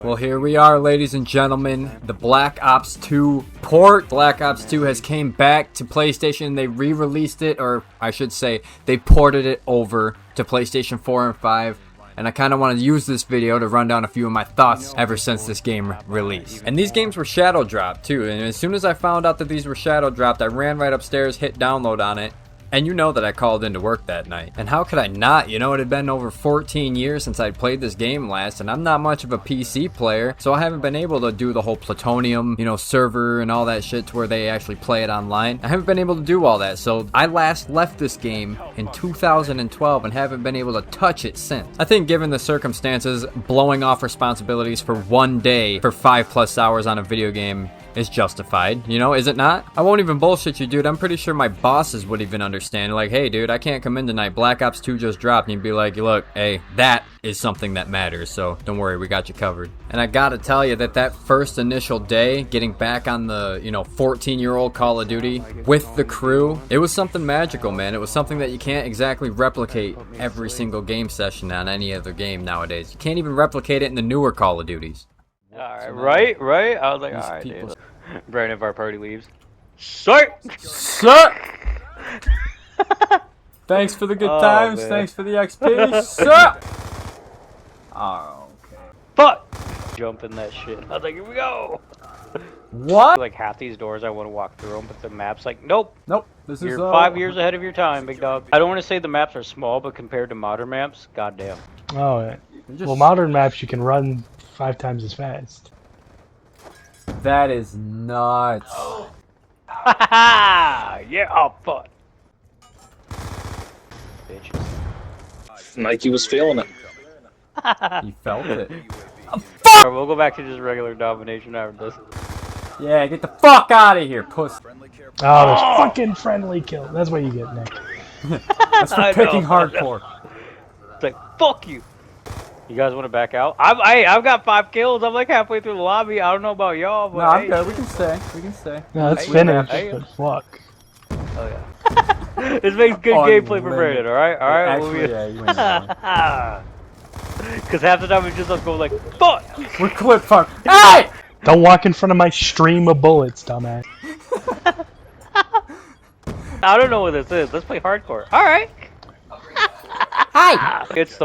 Well, here we are, ladies and gentlemen. The Black Ops 2 port. Black Ops 2 has came back to PlayStation. They re-released it, or I should say, they ported it over to PlayStation 4 and 5. And I kind of want to use this video to run down a few of my thoughts ever since this game released. And these games were shadow dropped too. And as soon as I found out that these were shadow dropped, I ran right upstairs, hit download on it. And you know that I called into work that night. And how could I not? You know, it had been over 14 years since I'd played this game last, and I'm not much of a PC player, so I haven't been able to do the whole Plutonium, you know, server and all that shit to where they actually play it online. I haven't been able to do all that, so I last left this game in 2012 and haven't been able to touch it since. I think given the circumstances, blowing off responsibilities for one day for 5+ hours on a video game is justified, you know, is it not? I won't even bullshit you, dude. I'm pretty sure my bosses would even understand. Like, hey, dude, I can't come in tonight. Black Ops 2 just dropped. And you'd be like, look, hey, that is something that matters, so don't worry, we got you covered. And I gotta tell you that first initial day, getting back on the, you know, 14-year-old Call of Duty with the crew, it was something magical, man. It was something that you can't exactly replicate every single game session on any other game nowadays. You can't even replicate it in the newer Call of Duties. Alright, right? I was like, alright, dude. Brandon of our party leaves. Sir! Thanks for the good times, man. Thanks for the XP, sir! Oh, okay. Fuck! Jump in that shit. I was like, here we go! What? Like half these doors, I want to walk through them, but the map's like, nope. Nope. This You're is 5 years ahead of your time, big dog. I don't want to say the maps are small, but compared to modern maps, goddamn. Oh, yeah. Well, modern maps you can run 5 times as fast. That is nuts. Ha ha! Yeah, oh fuck. Bitches. Nike was feeling it. You felt it. Alright, we'll go back to just regular domination after this. Yeah, get the fuck out of here, puss. Oh, there's fucking friendly kill. That's what you get, Nick. That's for picking hardcore. It's like, fuck you. You guys want to back out? I've got 5 kills. I'm like halfway through the lobby. I don't know about y'all, but no, I'm good. We can stay. We can stay. No, it's finished, but fuck. Oh yeah. This makes good gameplay for Brandon. All right, all right. Actually, yeah, you ain't Because half the time it's just us going like, fuck. We're clip fuck. Hey! Don't walk in front of my stream of bullets, dumbass. I don't know what this is. Let's play hardcore. All right. Hi! It's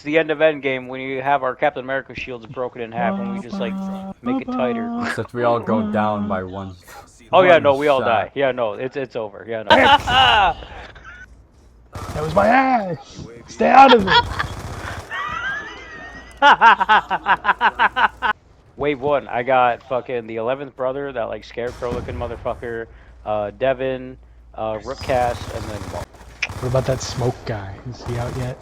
the end of Endgame when you have our Captain America shields broken in half and we just like make it tighter. Except we all go down by one. Oh yeah, no, we all die. Yeah, no, it's over. Yeah, no. That was my ass. Stay out of it. Wave 1, I got fucking the 11th brother, that like scarecrow looking motherfucker, Devin, Rookcast, and then Mark. What about that smoke guy? Is he out yet?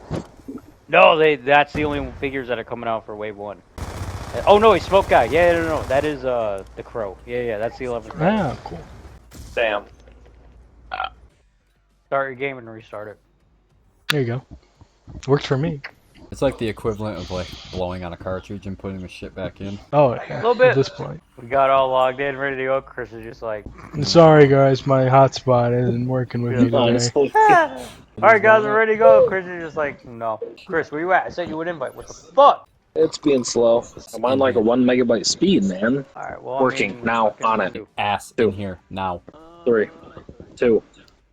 No, that's the only figures that are coming out for Wave 1. Oh no, he's Smoke Guy. Yeah, no, that is the Crow. Yeah, that's the 11th. Ah, cool. Damn. Start your game and restart it. There you go. Works for me. It's like the equivalent of like blowing on a cartridge and putting the shit back in. Oh, yeah. A little bit. At this point. We got all logged in, ready to go. Chris is just like, sorry guys, my hotspot isn't working with me today. alright guys, we're ready to go. Chris is just like, no. Chris, where you at? I sent you an invite. What the fuck? It's being slow. I'm on like a 1 megabyte speed, man. Alright, well, Working now on it. Ass in here now. 3, 2,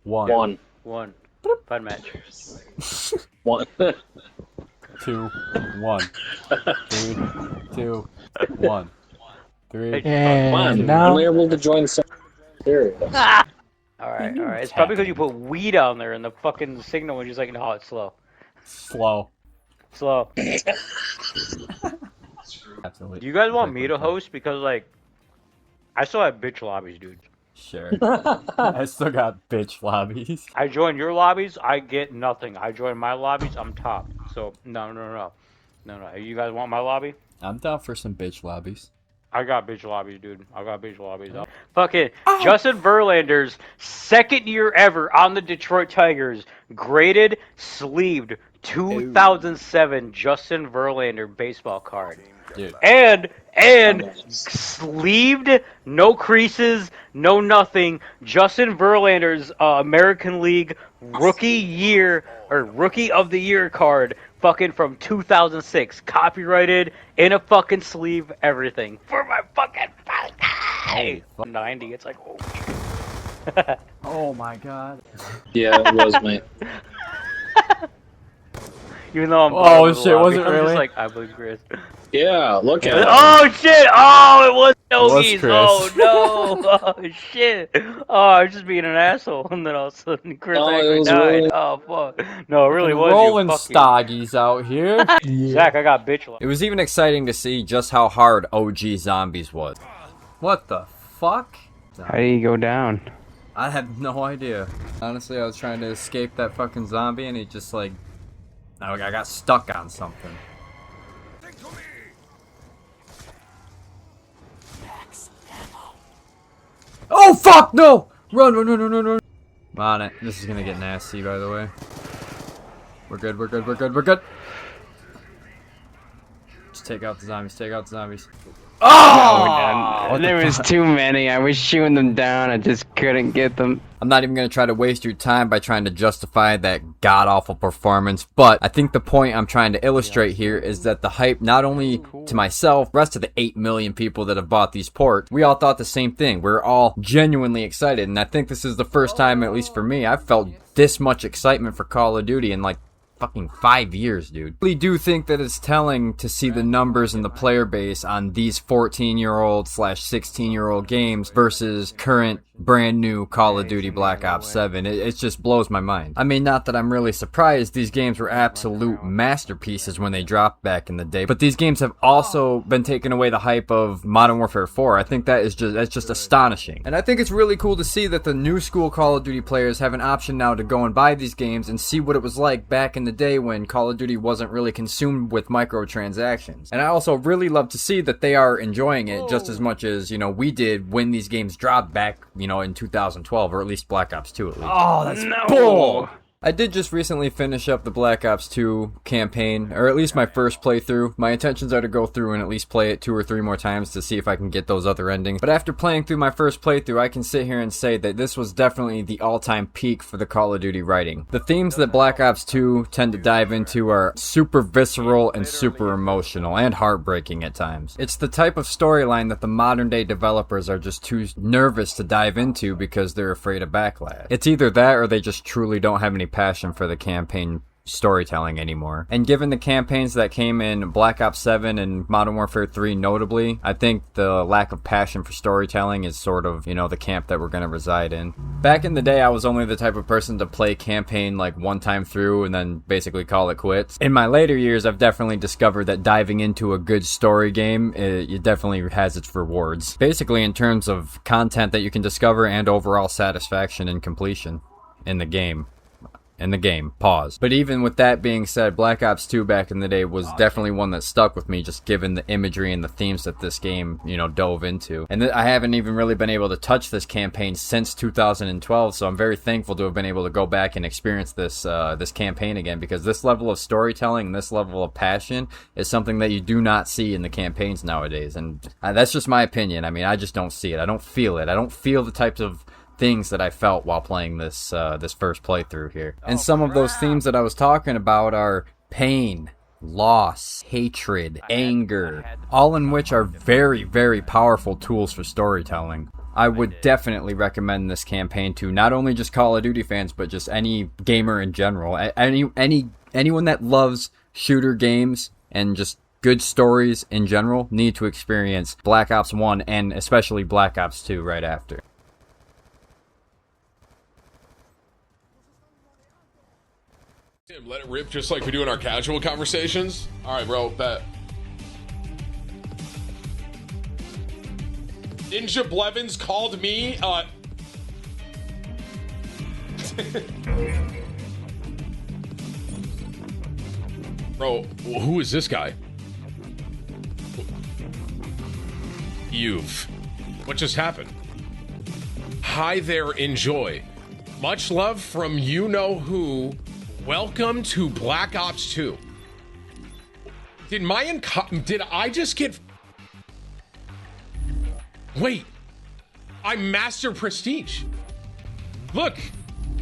1. 1. Fun match. 1. 2, 1. 3, 2, 1. 3. And I'm now... able to join the area. Alright. It's probably because you put weed on there and the fucking signal was just like, no, it's slow. Slow. Absolutely. Do you guys want me to host? Because, like, I still have bitch lobbies, dude. Sure. I still got bitch lobbies. I join your lobbies, I get nothing. I join my lobbies, I'm top. So, no. You guys want my lobby? I'm down for some bitch lobbies. I got bitch lobbies, dude. I got bitch lobbies. Fucking Justin Verlander's second year ever on the Detroit Tigers. Graded, sleeved, 2007 Justin Verlander baseball card. Dude. And sleeved, no creases, no nothing. Justin Verlander's American League Rookie of the Year card fucking from 2006, copyrighted in a fucking sleeve, everything for my fucking birthday. 90. It's like, oh. Oh my god. Yeah, it was, mate. Even though I'm Oh shit, was it I'm really? just like, I believe Chris. Yeah, look at it. Oh shit! Oh, it was Nogies! Chris. Oh no! Oh shit! Oh, I was just being an asshole, and then all of a sudden Chris No, it actually was died. really- Oh fuck! No, it really was Rolling you. Fuck you. stoggies out here. Yeah. Zach, I got bitch. It was even exciting to see just how hard OG Zombies was. What the fuck? How do you go down? I have no idea. Honestly, I was trying to escape that fucking zombie and he just like... I got stuck on something. Oh fuck, no! Run, run, run, run, run, run. I'm on it. This is gonna get nasty, by the way. We're good, we're good, we're good, we're good. Just take out the zombies, take out the zombies. Oh! There was too many. I was shooting them down. I just couldn't get them. I'm not even going to try to waste your time by trying to justify that god-awful performance, but I think the point I'm trying to illustrate here is that the hype, not only to myself, rest of the 8 million people that have bought these ports, we all thought the same thing. We're all genuinely excited, and I think this is the first time, at least for me, I've felt this much excitement for Call of Duty in like fucking 5 years, dude. I really do think that it's telling to see the numbers and the player base on these 14-year-old / 16-year-old games versus current brand new Call of Duty Black Ops 7. It just blows my mind. I mean, not that I'm really surprised. These games were absolute masterpieces when they dropped back in the day, but these games have also been taking away the hype of Modern Warfare 4. I think that's just astonishing. And I think it's really cool to see that the new school Call of Duty players have an option now to go and buy these games and see what it was like back in the day when Call of Duty wasn't really consumed with microtransactions. And I also really love to see that they are enjoying it just as much as, you know, we did when these games dropped back, you know, in 2012, or at least Black Ops 2 at least. Oh, that's Bull! I did just recently finish up the Black Ops 2 campaign, or at least my first playthrough. My intentions are to go through and at least play it 2 or 3 more times to see if I can get those other endings. But after playing through my first playthrough, I can sit here and say that this was definitely the all-time peak for the Call of Duty writing. The themes that Black Ops 2 tend to dive into are super visceral and super emotional, and heartbreaking at times. It's the type of storyline that the modern-day developers are just too nervous to dive into because they're afraid of backlash. It's either that or they just truly don't have any passion for the campaign storytelling anymore. And given the campaigns that came in Black Ops 7 and Modern Warfare 3 notably, I think the lack of passion for storytelling is sort of, you know, the camp that we're going to reside in. Back in the day, I was only the type of person to play campaign like one time through and then basically call it quits. In my later years, I've definitely discovered that diving into a good story game, it definitely has its rewards. Basically in terms of content that you can discover and overall satisfaction and completion in the game. Pause. But even with that being said, Black Ops 2 back in the day was definitely one that stuck with me, just given the imagery and the themes that this game, you know, dove into. And I haven't even really been able to touch this campaign since 2012, so I'm very thankful to have been able to go back and experience this this campaign again, because this level of storytelling and this level of passion is something that you do not see in the campaigns nowadays. And that's just my opinion. I mean, I just don't see it. I don't feel it. I don't feel the types of things that I felt while playing this this first playthrough here. And some of those themes that I was talking about are pain, loss, hatred, anger, all in which are very, very powerful tools for storytelling. I would definitely recommend this campaign to not only just Call of Duty fans, but just any gamer in general. Anyone that loves shooter games and just good stories in general need to experience Black Ops 1 and especially Black Ops 2 right after. Let it rip just like we do in our casual conversations. All right, bro, bet. Ninja Blevins called me, Bro, who is this guy? What just happened? Hi there, enjoy. Much love from you-know-who. Welcome to Black Ops 2. Did I just get... Wait. I'm Master Prestige. Look.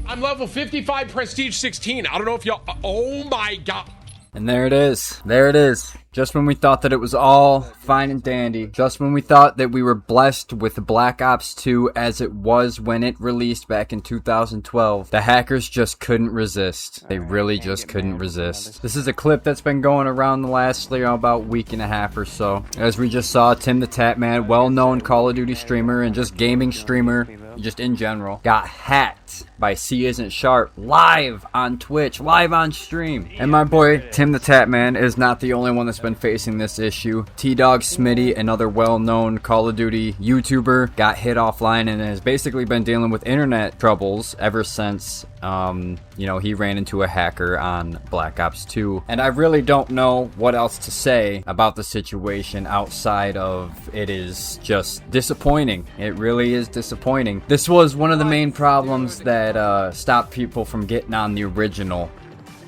I'm level 55 Prestige 16. I don't know if y'all... Oh my god. And there it is. There it is. Just when we thought that it was all fine and dandy, just when we thought that we were blessed with Black Ops 2 as it was when it released back in 2012, the hackers just couldn't resist. They really just couldn't resist. This is a clip that's been going around the last, about week and a half or so. As we just saw, Tim the Tatman, well-known Call of Duty streamer and just gaming streamer, just in general, got hacked by C Isn't Sharp live on Twitch, live on stream. And my boy Tim the Tatman is not the only one that's been facing this issue. T-Dog Smitty, another well-known Call of Duty YouTuber, got hit offline and has basically been dealing with internet troubles ever since he ran into a hacker on Black Ops 2. And I really don't know what else to say about the situation outside of it is just disappointing. It really is disappointing. This was one of the main problems that stopped people from getting on the original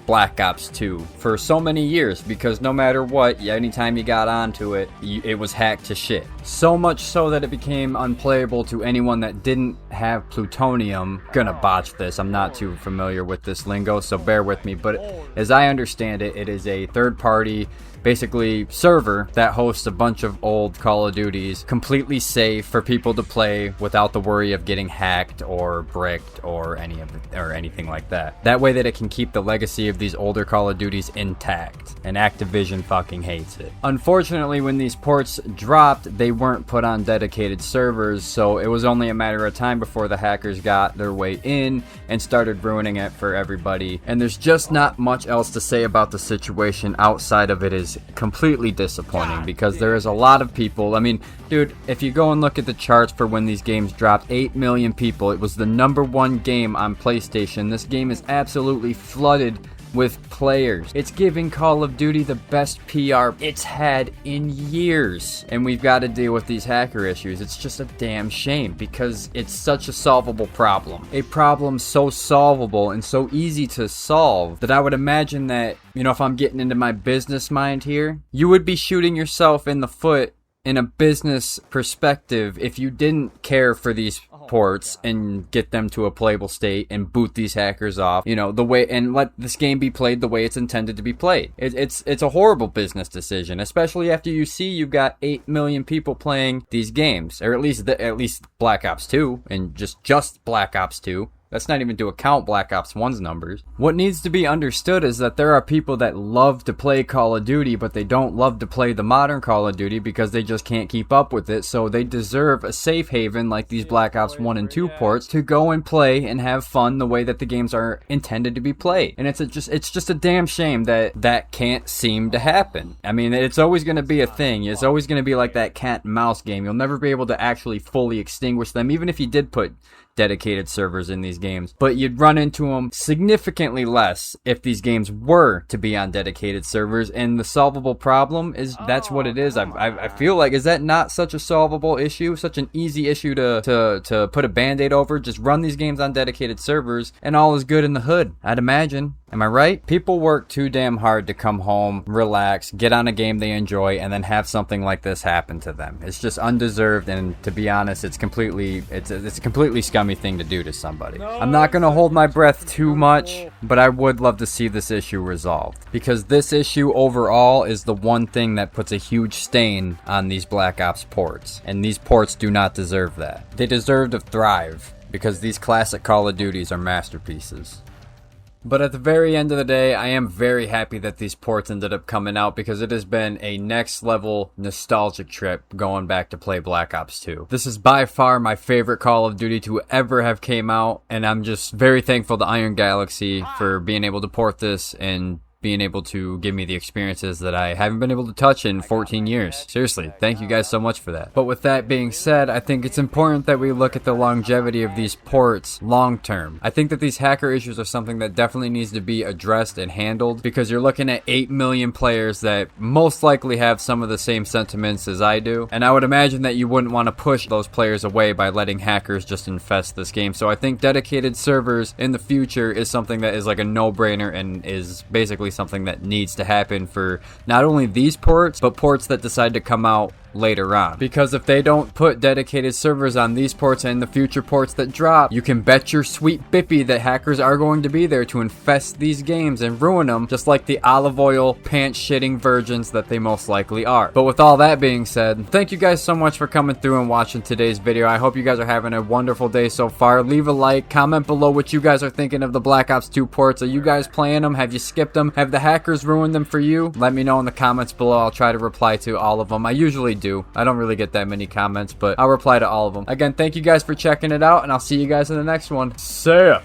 Black Ops 2 for so many years, because no matter what, anytime you got onto it, it was hacked to shit. So much so that it became unplayable to anyone that didn't have plutonium. Gonna botch this, I'm not too familiar with this lingo, so bear with me, but as I understand it, it is a third-party basically server that hosts a bunch of old Call of Duties, completely safe for people to play without the worry of getting hacked or bricked or anything like that. That way that it can keep the legacy of these older Call of Duties intact, and Activision fucking hates it. Unfortunately, when these ports dropped, they weren't put on dedicated servers, so it was only a matter of time before the hackers got their way in and started ruining it for everybody. And there's just not much else to say about the situation outside of it is completely disappointing, because there is a lot of people. I mean, dude, if you go and look at the charts for when these games dropped, 8 million people. It was the #1 game on PlayStation. This game is absolutely flooded with players. It's giving Call of Duty the best PR it's had in years. And we've got to deal with these hacker issues. It's just a damn shame, because it's such a solvable problem. A problem so solvable and so easy to solve that I would imagine that, if I'm getting into my business mind here, you would be shooting yourself in the foot in a business perspective if you didn't care for these ports and get them to a playable state and boot these hackers off, the way, and let this game be played the way it's intended to be played. It's a horrible business decision, especially after you see you've got 8 million people playing these games, or at least Black Ops 2, and just Black Ops 2. That's not even to account Black Ops 1's numbers. What needs to be understood is that there are people that love to play Call of Duty, but they don't love to play the modern Call of Duty because they just can't keep up with it, so they deserve a safe haven like these Black Ops 1 and 2 ports to go and play and have fun the way that the games are intended to be played. And it's just a damn shame that can't seem to happen. I mean, it's always going to be a thing. It's always going to be like that cat and mouse game. You'll never be able to actually fully extinguish them, even if you did put dedicated servers in these games, but you'd run into them significantly less if these games were to be on dedicated servers. And the solvable problem is that's what it is. I feel like, is that not such a solvable issue, such an easy issue to put a band-aid over? Just run these games on dedicated servers and all is good in the hood, I'd imagine. Am I right? People work too damn hard to come home, relax, get on a game they enjoy, and then have something like this happen to them. It's just undeserved, and to be honest, it's a completely scummy thing to do to somebody. I'm not gonna hold my breath too much, but I would love to see this issue resolved, because this issue overall is the one thing that puts a huge stain on these Black Ops ports, and these ports do not deserve that. They deserve to thrive, because these classic Call of Duties are masterpieces. But at the very end of the day, I am very happy that these ports ended up coming out, because it has been a next level nostalgic trip going back to play Black Ops 2. This is by far my favorite Call of Duty to ever have came out, and I'm just very thankful to Iron Galaxy for being able to port this and being able to give me the experiences that I haven't been able to touch in 14 years. Seriously, thank you guys so much for that. But with that being said, I think it's important that we look at the longevity of these ports long term. I think that these hacker issues are something that definitely needs to be addressed and handled, because you're looking at 8 million players that most likely have some of the same sentiments as I do, and I would imagine that you wouldn't want to push those players away by letting hackers just infest this game. So I think dedicated servers in the future is something that is like a no-brainer, and is basically something that needs to happen for not only these ports, but ports that decide to come out later on. Because if they don't put dedicated servers on these ports and the future ports that drop, you can bet your sweet bippy that hackers are going to be there to infest these games and ruin them, just like the olive oil pants shitting virgins that they most likely are. But with all that being said, thank you guys so much for coming through and watching today's video. I hope you guys are having a wonderful day so far. Leave a like, comment below what you guys are thinking of the Black Ops 2 ports. Are you guys playing them? Have you skipped them? Have the hackers ruined them for you? Let me know in the comments below. I'll try to reply to all of them. I usually do. I don't really get that many comments, but I'll reply to all of them. Again, thank you guys for checking it out, and I'll see you guys in the next one. See ya!